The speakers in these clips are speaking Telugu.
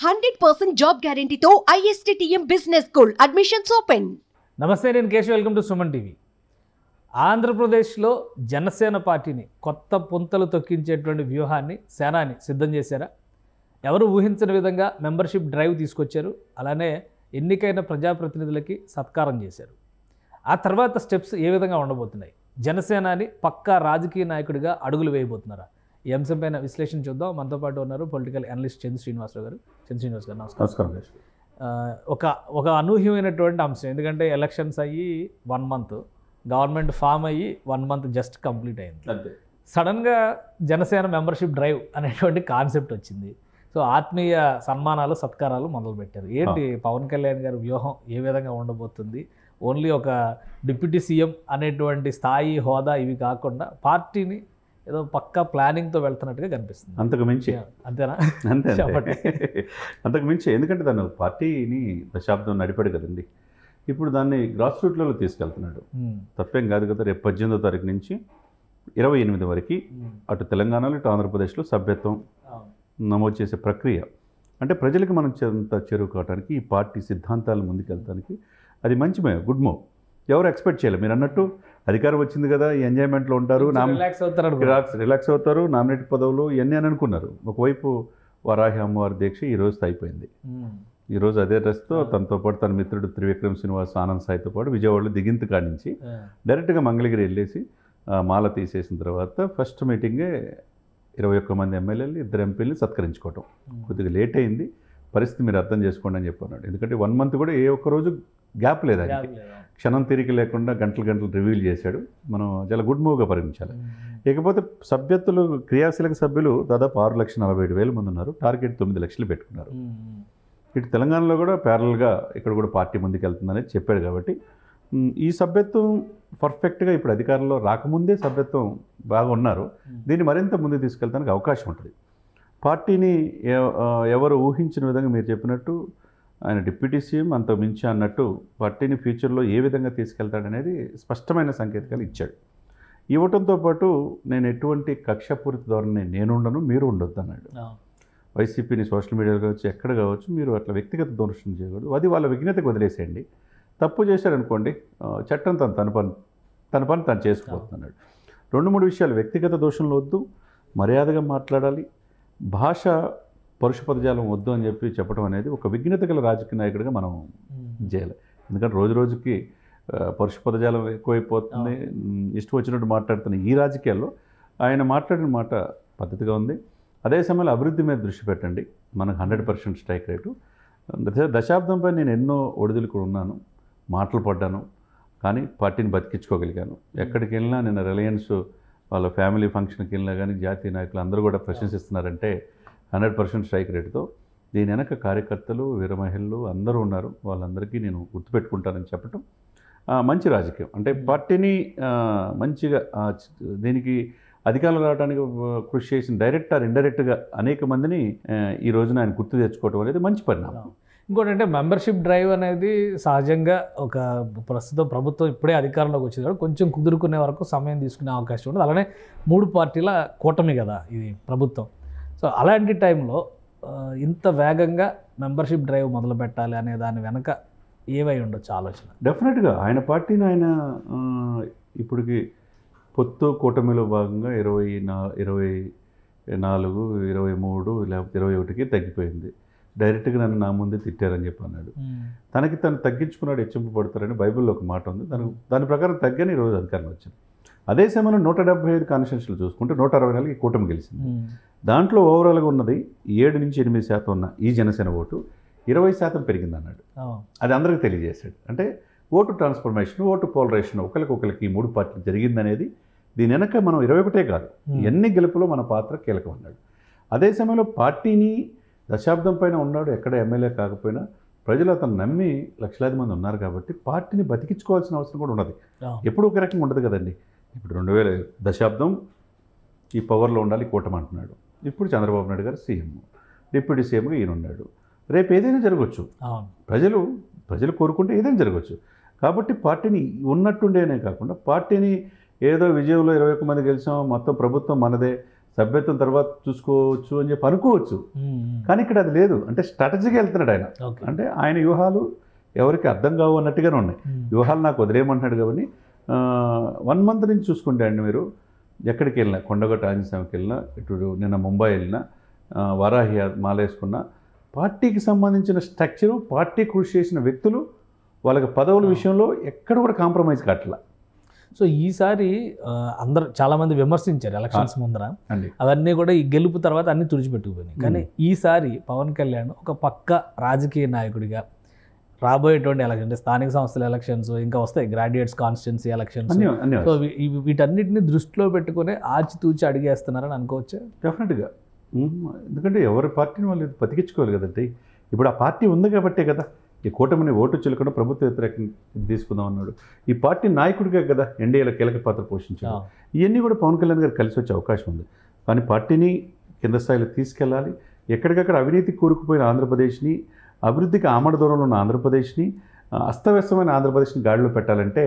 100% జాబ్ గ్యారంటీతో ISTTM business school admissions open. నమస్తే, నేను Keshav. Welcome to Suman TV. ఆంధ్రప్రదేశ్లో జనసేన పార్టీని కొత్త పుంతలు తొక్కించేటువంటి వ్యూహాన్ని సేనాని సిద్ధం చేశారా? ఎవరు ఊహించని విధంగా మెంబర్షిప్ డ్రైవ్ తీసుకొచ్చారు. అలానే ఎన్నికైన ప్రజాప్రతినిధులకి సత్కారం చేశారు. ఆ తర్వాత స్టెప్స్ ఏ విధంగా ఉండబోతున్నాయి? జనసేనాని పక్కా రాజకీయ నాయకుడిగా అడుగులు వేయబోతున్నారా? ఈ అంశం పైన విశ్లేషణ చూద్దాం. మనతో పాటు ఉన్నారు పొలిటికల్ అనలిస్ట్ చంద్ర శ్రీనివాసరావు గారు. చంద్ర శ్రీనివాస్ గారు నమస్కారం. ఒక అనూహ్యమైనటువంటి అంశం, ఎందుకంటే ఎలక్షన్స్ అయ్యి 1 month, గవర్నమెంట్ ఫామ్ అయ్యి 1 month జస్ట్ కంప్లీట్ అయింది. సడన్గా జనసేన మెంబర్షిప్ డ్రైవ్ అనేటువంటి కాన్సెప్ట్ వచ్చింది. సో ఆత్మీయ సన్మానాలు, సత్కారాలు మొదలుపెట్టారు. ఏంటి పవన్ కళ్యాణ్ గారి వ్యూహం ఏ విధంగా ఉండబోతుంది? ఓన్లీ ఒక డిప్యూటీ సీఎం అనేటువంటి స్థాయి, హోదా ఇవి కాకుండా పార్టీని ఏదో పక్కా ప్లానింగ్తో వెళ్తున్నట్టుగా కనిపిస్తుంది. అంతకు మించి అంతేనా? అంతే అంతకు మించి, ఎందుకంటే తను పార్టీని దశాబ్దం నడిపాడు కదండి. ఇప్పుడు దాన్ని గ్రాస్ రూట్లలో తీసుకెళ్తున్నాడు. తప్పేం కాదు కదా. రేపు 18వ తారీఖు నుంచి 28 వరకు అటు తెలంగాణలో ఇటు ఆంధ్రప్రదేశ్లో సభ్యత్వం నమోదు చేసే ప్రక్రియ. అంటే ప్రజలకు మనం చేరుకోవడానికి, ఈ పార్టీ సిద్ధాంతాలు ముందుకెళ్ళడానికి అది మంచి గుడ్ మూవ్. ఎవరు ఎక్స్పెక్ట్ చేయలేదు. మీరు అన్నట్టు అధికారం వచ్చింది కదా, ఈ ఎంజాయ్మెంట్లో ఉంటారు, రిలాక్స్ అవుతారు, నామినేట్ పదవులు ఇవన్నీ అని అనుకున్నారు. ఒకవైపు వరాహి అమ్మవారి దీక్ష ఈ రోజుతో అయిపోయింది. ఈరోజు అదే డ్రెస్తో తనతో పాటు తన మిత్రుడు త్రివిక్రమ్ శ్రీనివాస్, ఆనంద్ సాయితో పాటు విజయవాడలో దిగింత కాడి నుంచి డైరెక్ట్గా మంగళగిరి వెళ్ళేసి మాల తీసేసిన తర్వాత ఫస్ట్ మీటింగే 21 మంది ఎమ్మెల్యేలు, 2 ఎంపీలని సత్కరించుకోవటం. కొద్దిగా లేట్ అయింది, పరిస్థితి మీరు అర్థం చేసుకోండి అని చెప్పన్నాడు. ఎందుకంటే 1 month కూడా ఏ ఒక్క రోజు గ్యాప్ లేదు. ఆయనకి క్షణం తీరిక లేకుండా గంటలు రివీల్ చేశాడు. మనం చాలా గుడ్ మూవ్గా పరిగణించాలి. ఇకపోతే సభ్యత్తులు, క్రియాశీలక సభ్యులు దాదాపు 6,47,000 మంది ఉన్నారు. టార్గెట్ 9 లక్షలు పెట్టుకున్నారు. ఇటు తెలంగాణలో కూడా ప్యారల్గా ఇక్కడ కూడా పార్టీ ముందుకు వెళ్తుందని చెప్పాడు. కాబట్టి ఈ సభ్యత్వం పర్ఫెక్ట్గా ఇప్పుడు అధికారంలో రాకముందే సభ్యత్వం బాగా ఉన్నారు. దీన్ని మరింత ముందుకు తీసుకెళ్తానికి అవకాశం ఉంటుంది. పార్టీని ఎవరు ఊహించిన విధంగా మీరు చెప్పినట్టు ఆయన డిప్యూటీ సీఎం అంత మించి అన్నట్టు పార్టీని ఫ్యూచర్లో ఏ విధంగా తీసుకెళ్తాడనేది స్పష్టమైన సంకేతాలు ఇచ్చాడు. ఇవ్వటంతో పాటు నేను ఎటువంటి కక్షపూరిత ధోరణి నేనుండను, మీరు ఉండొద్దు అన్నాడు. వైసీపీని సోషల్ మీడియాలో కావచ్చు, ఎక్కడ కావచ్చు, మీరు అట్లా వ్యక్తిగత దోషం చేయకూడదు. అది వాళ్ళ విఘ్నతకు వదిలేసేయండి. తప్పు చేశారనుకోండి, చట్టం తన పని తను చేసుకుపోతున్నాడు. 2-3 విషయాలు, వ్యక్తిగత దోషంలో వద్దు, మర్యాదగా మాట్లాడాలి, భాష పరుష పదజాలం వద్దు అని చెప్పడం అనేది ఒక విఘ్నత గల రాజకీయ నాయకుడిగా మనం చేయాలి. ఎందుకంటే రోజు రోజుకి పరుష పదజాలం ఎక్కువైపోతుంది, ఇష్టం వచ్చినట్టు మాట్లాడుతున్న ఈ రాజకీయాల్లో ఆయన మాట్లాడిన మాట పద్ధతిగా ఉంది. అదే సమయంలో అభివృద్ధి మీద దృష్టి పెట్టండి. మనకు 100% స్ట్రైక్ రేటు. దశాబ్దంపై నేను ఎన్నో ఒడిదులు ఉన్నాను, మాటలు పడ్డాను, కానీ పార్టీని బతికించుకోగలిగాను. ఎక్కడికి వెళ్ళినా, నిన్న రిలయన్స్ వాళ్ళ ఫ్యామిలీ ఫంక్షన్కి వెళ్ళినా కానీ జాతీయ నాయకులు అందరూ కూడా ప్రశంసిస్తున్నారంటే 100% స్ట్రైక్ రేటుతో. దీని వెనక కార్యకర్తలు, వీర మహిళలు అందరూ ఉన్నారు. వాళ్ళందరికీ నేను గుర్తుపెట్టుకుంటానని చెప్పటం మంచి రాజకీయం. అంటే పార్టీని మంచిగా దీనికి అధికారులు రావడానికి కృషి చేసిన డైరెక్ట్ ఆర్ ఇండైరెక్ట్గా అనేక మందిని ఈ రోజున ఆయన గుర్తు తెచ్చుకోవడం అనేది మంచి పరిణామం. ఇంకోటి అంటే మెంబర్షిప్ డ్రైవ్ అనేది సహజంగా ఒక ప్రస్తుతం ప్రభుత్వం ఇప్పుడే అధికారంలోకి వచ్చింది కాబట్టి కొంచెం కుదురుకునే వరకు సమయం తీసుకునే అవకాశం ఉంటుంది. అలానే 3 పార్టీల కూటమి కదా ఇది ప్రభుత్వం. సో అలాంటి టైంలో ఇంత వేగంగా మెంబర్షిప్ డ్రైవ్ మొదలు పెట్టాలి అనే దాని వెనక ఏవై ఉండొచ్చు ఆలోచన? డెఫినెట్గా ఆయన పార్టీని ఆయన ఇప్పటికి పొత్తు కూటమిలో భాగంగా 24, 23 లేకపోతే 21కి తగ్గిపోయింది. డైరెక్ట్గా నన్ను నా ముందే తిట్టారని చెప్పి అన్నాడు. తనకి తను తగ్గించుకున్నాడు, హెచ్చింపబడతారని బైబిల్లో ఒక మాట ఉంది. దాని ప్రకారం తగ్గని ఈరోజు అధికారం వచ్చింది. అదే సమయంలో 175 కాన్స్టిట్యూన్సీలు చూసుకుంటే 164 ఈ కూటమి గెలిచింది. దాంట్లో ఓవరాల్గా ఉన్నది 7 నుంచి 8% ఉన్న ఈ జనసేన ఓటు 20% పెరిగింది అన్నాడు. అది అందరికీ తెలియజేశాడు. అంటే ఓటు ట్రాన్స్ఫర్మేషన్, ఓటు పోలరైజేషన్ ఒకరికి 3 పార్టీలు జరిగిందనేది దీని వెనక మనం 21 కాదు, ఎన్ని గెలుపులో మన పాత్ర కీలకం అన్నాడు. అదే సమయంలో పార్టీని దశాబ్దం పైన ఉన్నాడు, ఎక్కడ ఎమ్మెల్యే కాకపోయినా ప్రజలు అతను నమ్మి లక్షలాది మంది ఉన్నారు కాబట్టి పార్టీని బతికించుకోవాల్సిన అవసరం కూడా ఉన్నది. ఎప్పుడు ఒక రకంగా ఉండదు కదండి. ఇప్పుడు 2000 దశాబ్దం ఈ పవర్లో ఉండాలి కూటమి అంటున్నాడు. ఇప్పుడు చంద్రబాబు నాయుడు గారు సీఎం, డిప్యూటీ సీఎంగా ఈయన ఉన్నాడు. రేపు ఏదైనా జరగవచ్చు. ప్రజలు కోరుకుంటే ఏదైనా జరగవచ్చు. కాబట్టి పార్టీని ఉన్నట్టుండేనే కాకుండా పార్టీని ఏదో విజయంలో 21 మంది గెలిచాం, మొత్తం ప్రభుత్వం మనదే, సభ్యత్వం తర్వాత చూసుకోవచ్చు అని చెప్పి అనుకోవచ్చు. కానీ ఇక్కడ అది లేదు. అంటే స్ట్రాటజీగా వెళ్తున్నాడు ఆయన. అంటే ఆయన వ్యూహాలు ఎవరికి అర్థం కావు అన్నట్టుగానే ఉన్నాయి. వ్యూహాలు నాకు వదిలేయమంటున్నాడు కాబట్టి 1 month నుంచి చూసుకుంటే అండి మీరు ఎక్కడికి వెళ్ళినా, కొండగట్ట ఆంజనేయస్వామికి వెళ్ళినా, ఇటు నిన్న ముంబై వెళ్ళినా, వారాహి మాల వేసుకున్న పార్టీకి సంబంధించిన స్ట్రక్చరు, పార్టీ కృషి చేసిన వ్యక్తులు వాళ్ళకి పదవుల విషయంలో ఎక్కడ కూడా కాంప్రమైజ్ కావట్లా. సో ఈసారి అందరూ చాలామంది విమర్శించారు ఎలక్షన్స్ ముందర, అండి అవన్నీ కూడా ఈ గెలుపు తర్వాత అన్నీ తుడిచిపెట్టుకుపోయినాయి. కానీ ఈసారి పవన్ కళ్యాణ్ ఒక పక్క రాజకీయ నాయకుడిగా రాబోయేటువంటి ఎలక్షన్, అంటే స్థానిక సంస్థల ఎలక్షన్స్ ఇంకా వస్తాయి, గ్రాడ్యుయేట్స్ కాన్స్టిట్యున్సీ ఎలక్షన్స్, సో వీటన్నిటిని దృష్టిలో పెట్టుకుని ఆచితూచి అడిగేస్తున్నారని అనుకోవచ్చు. డెఫినెట్గా. ఎందుకంటే ఎవరి పార్టీని వాళ్ళు బతికించుకోవాలి కదండి. ఇప్పుడు ఆ పార్టీ ఉంది కాబట్టే కదా ఈ కూటమిని ఓటు చిలుకడం ప్రభుత్వ వ్యతిరేకం తీసుకుందాం అన్నాడు. ఈ పార్టీ నాయకుడిగా కదా ఎన్డీఏలో కీలక పాత్ర పోషించాడు. ఇవన్నీ కూడా పవన్ కళ్యాణ్ గారు కలిసి వచ్చే అవకాశం ఉంది. కానీ పార్టీని కింద స్థాయిలో తీసుకెళ్ళాలి. ఎక్కడికక్కడ అవినీతి కూరుకుపోయిన ఆంధ్రప్రదేశ్ని, అభివృద్ధికి ఆమడ దూరంలో ఉన్న ఆంధ్రప్రదేశ్ని, అస్తవ్యస్తమైన ఆంధ్రప్రదేశ్ని గాడిలో పెట్టాలంటే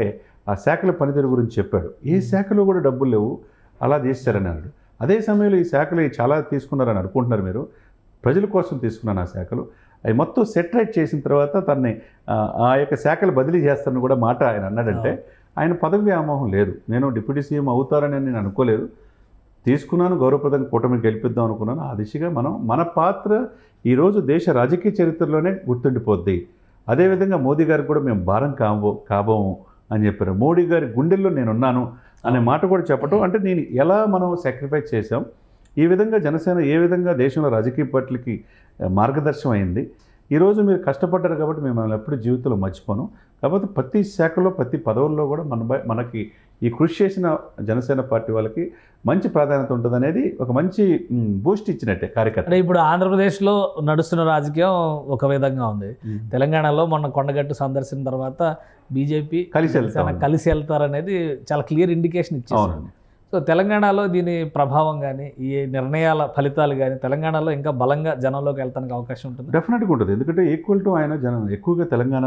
ఆ శాఖల పనితీరు గురించి చెప్పాడు. ఏ శాఖలో కూడా డబ్బులు లేవు, అలా చేశారని అన్నాడు. అదే సమయంలో ఈ శాఖలు చాలా తీసుకున్నారని అనుకుంటున్నారు మీరు. ప్రజల కోసం తీసుకున్నాను ఆ శాఖలు, అవి మొత్తం సెటరేట్ చేసిన తర్వాత తనని ఆ యొక్క శాఖలు బదిలీ చేస్తారని కూడా మాట ఆయన అన్నాడంటే ఆయన పదవి వ్యామోహం లేదు. నేను డిప్యూటీ సీఎం అవుతారని నేను అనుకోలేదు, తీసుకున్నాను, గౌరవప్రదంగా కూటమికి గెలిపిద్దాం అనుకున్నాను. ఆ దిశగా మన పాత్ర ఈరోజు దేశ రాజకీయ చరిత్రలోనే గుర్తుండిపోద్ది. అదేవిధంగా మోదీ గారికి కూడా మేము భారం కాబోము అని చెప్పారు. మోడీ గారి గుండెల్లో నేనున్నాను అనే మాట కూడా చెప్పడం, అంటే నేను ఎలా మనం సాక్రిఫైస్ చేశాం, ఈ విధంగా జనసేన ఏ విధంగా దేశంలో రాజకీయ పార్టీలకి మార్గదర్శనం అయింది. ఈరోజు మీరు కష్టపడ్డారు కాబట్టి మేము ఎప్పుడు జీవితంలో మర్చిపోను. కాబట్టి ప్రతి శాఖలో ప్రతి పదవుల్లో కూడా మనకి ఈ కృషి చేసిన జనసేన పార్టీ వాళ్ళకి మంచి ప్రాధాన్యత ఉంటుంది అనేది ఒక మంచి బూస్ట్ ఇచ్చినట్టే కార్యకర్త. అంటే ఇప్పుడు ఆంధ్రప్రదేశ్లో నడుస్తున్న రాజకీయం ఒక విధంగా ఉంది. తెలంగాణలో మొన్న కొండగట్టు సందర్శన తర్వాత బీజేపీ కలిసి వెళ్తారనేది చాలా క్లియర్ ఇండికేషన్ ఇచ్చేసారు. సో తెలంగాణలో దీని ప్రభావం కానీ ఈ నిర్ణయాల ఫలితాలు కానీ తెలంగాణలో ఇంకా బలంగా జనంలోకి వెళ్తానికి అవకాశం ఉంటుంది. డెఫినెట్గా ఉంటుంది. ఎందుకంటే ఈక్వల్ టు ఆయన జనం ఎక్కువగా తెలంగాణ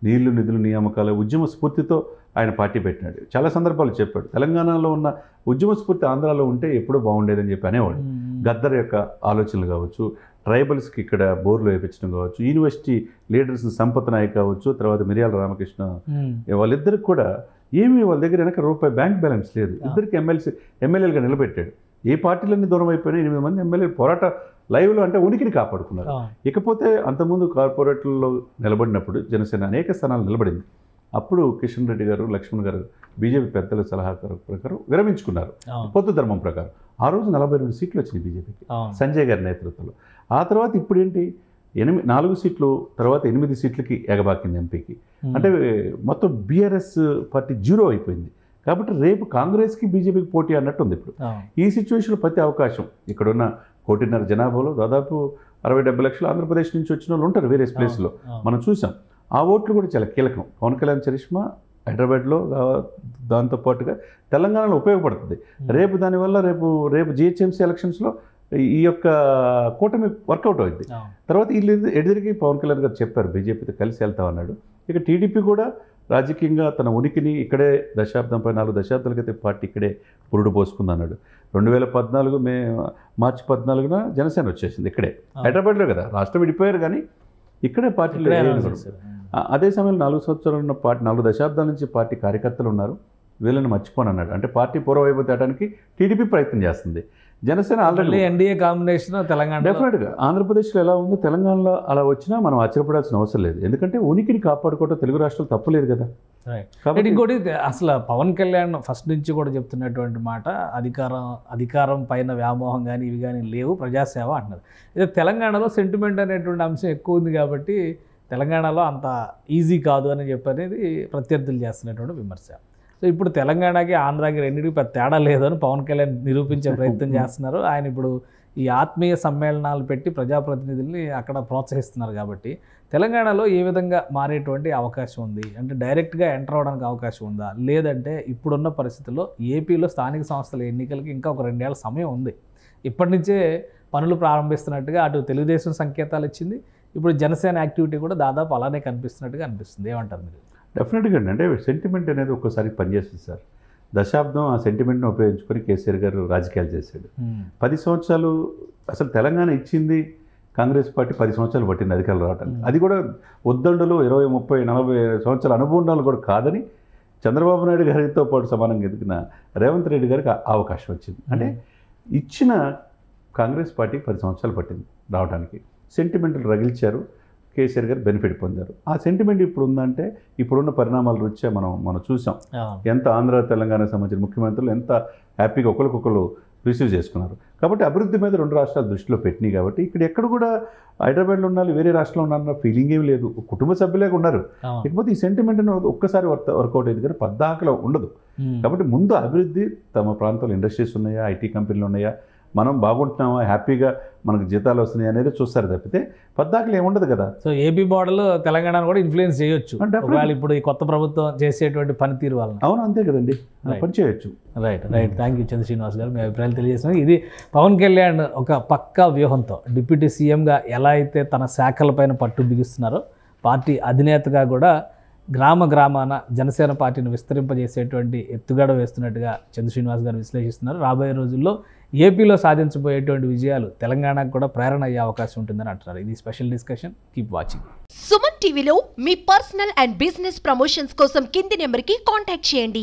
నీళ్లు నిధులు నియామకాలు ఉద్యమ స్ఫూర్తితో ఆయన పార్టీ పెట్టినాడు. చాలా సందర్భాలు చెప్పాడు, తెలంగాణలో ఉన్న ఉద్యమ స్ఫూర్తి ఆంధ్రాలో ఉంటే ఎప్పుడూ బాగుండేదని చెప్పి అనేవాడు. గద్దర్ యొక్క ఆలోచనలు కావచ్చు, ట్రైబల్స్కి ఇక్కడ బోర్లు వేయించడం కావచ్చు, యూనివర్సిటీ లీడర్స్ సంపత్ నాయక్ కావచ్చు, తర్వాత మిర్యాల రామకృష్ణ, వాళ్ళిద్దరికి కూడా ఏమీ వాళ్ళ దగ్గర వెనక రూపాయి బ్యాంక్ బ్యాలెన్స్ లేదు. ఇద్దరికి ఎమ్మెల్యేలుగా నిలబెట్టాడు. ఏ పార్టీలన్నీ దూరం అయిపోయినా 8 మంది ఎమ్మెల్యేలు పోరాట లైవ్లో అంటే ఉనికిని కాపాడుకున్నారు. ఇకపోతే అంతకుముందు కార్పొరేట్లలో నిలబడినప్పుడు జనసేన అనేక స్థానాలు నిలబడింది. అప్పుడు కిషన్ రెడ్డి గారు, లక్ష్మణ్ గారు బీజేపీ పెద్దల సలహా ప్రకారం విరమించుకున్నారు. పొత్తు ధర్మం ప్రకారం ఆ రోజు 42 సీట్లు వచ్చినాయి బీజేపీకి సంజయ్ గారి నేతృత్వంలో. ఆ తర్వాత ఇప్పుడు ఏంటి 4 సీట్లు తర్వాత 8 సీట్లకి ఎగబాకింది ఎంపీకి. అంటే మొత్తం బీఆర్ఎస్ పార్టీ 0 అయిపోయింది. కాబట్టి రేపు కాంగ్రెస్కి బీజేపీకి పోటీ అన్నట్టు ఉంది. ఇప్పుడు ఈ సిచ్యువేషన్లో ప్రతి అవకాశం ఇక్కడున్న 1.5 కోటి జనాభాలో దాదాపు 60-70 లక్షలు ఆంధ్రప్రదేశ్ నుంచి వచ్చిన వాళ్ళు ఉంటారు వేరే ప్లేస్లో. మనం చూసాం. ఆ ఓట్లు కూడా చాలా కీలకం. పవన్ కళ్యాణ్ చరిష్మా హైదరాబాద్లో, దాంతోపాటుగా తెలంగాణలో ఉపయోగపడుతుంది. రేపు దానివల్ల రేపు జిహెచ్ఎంసీ ఎలక్షన్స్లో ఈ యొక్క కూటమి వర్కౌట్ అవుతుంది. తర్వాత వీళ్ళు ఎదురికి పవన్ కళ్యాణ్ గారు చెప్పారు బీజేపీతో కలిసి వెళ్తామన్నాడు. ఇక టీడీపీ కూడా రాజకీయంగా తన ఉనికిని ఇక్కడే 4 దశాబ్దాల క్రితం పార్టీ ఇక్కడే పురుడు పోసుకుందన్నాడు. 2014 మార్చి 14న జనసేన వచ్చేసింది ఇక్కడే హైదరాబాద్లో కదా. రాష్ట్రం విడిపోయారు కానీ ఇక్కడే పార్టీలో. అదే సమయంలో 4 సంవత్సరాలు ఉన్న పార్టీ 4 దశాబ్దాల నుంచి పార్టీ కార్యకర్తలు ఉన్నారు, వీళ్ళని మర్చిపోనన్నాడు. అంటే పార్టీ పూర్వవైపు తేయడానికి టీడీపీ ప్రయత్నం చేస్తుంది. Janasena already NDA combination Telangana డెఫినెట్గా ఆంధ్రప్రదేశ్లో ఎలా ఉందో తెలంగాణలో అలా వచ్చినా మనం ఆశ్చర్యపడాల్సిన అవసరం లేదు. ఎందుకంటే ఉనికిని కాపాడుకోవడం తెలుగు రాష్ట్రాలు తప్పలేదు కదా. కాబట్టి ఇంకోటి అసలు పవన్ కళ్యాణ్ ఫస్ట్ నుంచి కూడా చెప్తున్నటువంటి మాట అధికారం పైన వ్యామోహం కానీ ఇవి కానీ లేవు, ప్రజాసేవ అంటున్నారు. ఇదే తెలంగాణలో సెంటిమెంట్ అనేటువంటి అంశం ఎక్కువ ఉంది కాబట్టి తెలంగాణలో అంత ఈజీ కాదు అని చెప్పనేది ప్రత్యర్థులు చేస్తున్నటువంటి విమర్శ. సో ఇప్పుడు తెలంగాణకి ఆంధ్రాకి రెండింటికి పెద్ద తేడా లేదని పవన్ కళ్యాణ్ నిరూపించే ప్రయత్నం చేస్తున్నారు. ఆయన ఇప్పుడు ఈ ఆత్మీయ సమ్మేళనాలు పెట్టి ప్రజాప్రతినిధుల్ని అక్కడ ప్రోత్సహిస్తున్నారు. కాబట్టి తెలంగాణలో ఏ విధంగా మారేటువంటి అవకాశం ఉంది అంటే డైరెక్ట్గా ఎంటర్ అవ్వడానికి అవకాశం ఉందా, లేదంటే ఇప్పుడున్న పరిస్థితుల్లో ఏపీలో స్థానిక సంస్థల ఎన్నికలకి ఇంకా ఒక 2 ఏళ్ల సమయం ఉంది, ఇప్పటి నుంచే పనులు ప్రారంభిస్తున్నట్టుగా అటు తెలుగుదేశం సంకేతాలు ఇచ్చింది, ఇప్పుడు జనసేన యాక్టివిటీ కూడా దాదాపు అలానే కనిపిస్తున్నట్టుగా అనిపిస్తుంది. ఏమంటారు మీరు? డెఫినెట్గా అండి. అంటే సెంటిమెంట్ అనేది ఒక్కసారి పనిచేస్తుంది సార్. దశాబ్దం ఆ సెంటిమెంట్ని ఉపయోగించుకొని కేసీఆర్ గారు రాజకీయాలు చేశాడు. 10 సంవత్సరాలు అసలు తెలంగాణ ఇచ్చింది కాంగ్రెస్ పార్టీ 10 సంవత్సరాలు పట్టింది అధికారులు రావడానికి. అది కూడా ఉద్దండులు 20, 30, 40 సంవత్సరాల అనుభవం కూడా కాదని చంద్రబాబు నాయుడు గారితో పాటు సమానంగా ఎదిగిన రేవంత్ రెడ్డి గారికి అవకాశం వచ్చింది. అంటే ఇచ్చిన కాంగ్రెస్ పార్టీ 10 సంవత్సరాలు పట్టింది రావడానికి. సెంటిమెంట్లు రగిల్చారు, కేసీఆర్ గారు బెనిఫిట్ పొందారు. ఆ సెంటిమెంట్ ఇప్పుడు ఉందంటే ఇప్పుడున్న పరిణామాల రీత్యా మనం చూసాం ఎంత ఆంధ్ర తెలంగాణకు సంబంధించిన ముఖ్యమంత్రులు ఎంత హ్యాపీగా ఒకరికొకరు రిసీవ్ చేసుకున్నారు. కాబట్టి అభివృద్ధి మీద 2 రాష్ట్రాలు దృష్టిలో పెట్టినాయి. కాబట్టి ఇక్కడ ఎక్కడ కూడా హైదరాబాద్లో ఉండాలి వేరే రాష్ట్రంలో ఉన్నారన్న ఫీలింగ్ ఏమి లేదు, కుటుంబ సభ్యులేగా ఉన్నారు. లేకపోతే ఈ సెంటిమెంట్ ఒక్కసారి వర్కౌట్ అయ్యేది కానీ పద్దాకలో ఉండదు. కాబట్టి ముందు అభివృద్ధి, తమ ప్రాంతంలో ఇండస్ట్రీస్ ఉన్నాయా, ఐటీ కంపెనీలు ఉన్నాయా, మనం బాగుంటున్నామా, హ్యాపీగా మనకు జీతాలు వస్తున్నాయి అనేది చూస్తారు తప్పితే పద్దాకలు ఏముండదు కదా. సో ఏపీ మోడల్ తెలంగాణ కూడా ఇన్ఫ్లుయెన్స్ చేయొచ్చు ఒకవేళ ఇప్పుడు ఈ కొత్త ప్రభుత్వం చేసేటువంటి పనితీరు వలన. అవును, అంతే కదండి, పని చేయొచ్చు. రైట్. థ్యాంక్ యూ చంద్ర శ్రీనివాస్ గారు, మీ అభిప్రాయాలు తెలియజేసిన. ఇది పవన్ కళ్యాణ్ ఒక పక్కా వ్యూహంతో డిప్యూటీ సీఎంగా ఎలా అయితే తన శాఖలపైన పట్టు బిగిస్తున్నారో పార్టీ అధినేతగా కూడా గ్రామాన జనసేన పార్టీని విస్తరింపజేసేటువంటి ఎత్తుగడ వేస్తున్నట్టుగా చంద్ర శ్రీనివాస్ గారు విశ్లేషిస్తున్నారు. రాబోయే రోజుల్లో ఏపీలో సాధించబోయేటువంటి విజయాలు తెలంగాణకు కూడా ప్రేరణ అయ్యే అవకాశం ఉంటుందని అంటున్నారు. ఇది special discussion. Keep watching. Suman టీవీలో మీ పర్సనల్ అండ్ బిజినెస్ ప్రమోషన్స్ కోసం కింది నెంబర్కి కాంటాక్ట్ చేయండి.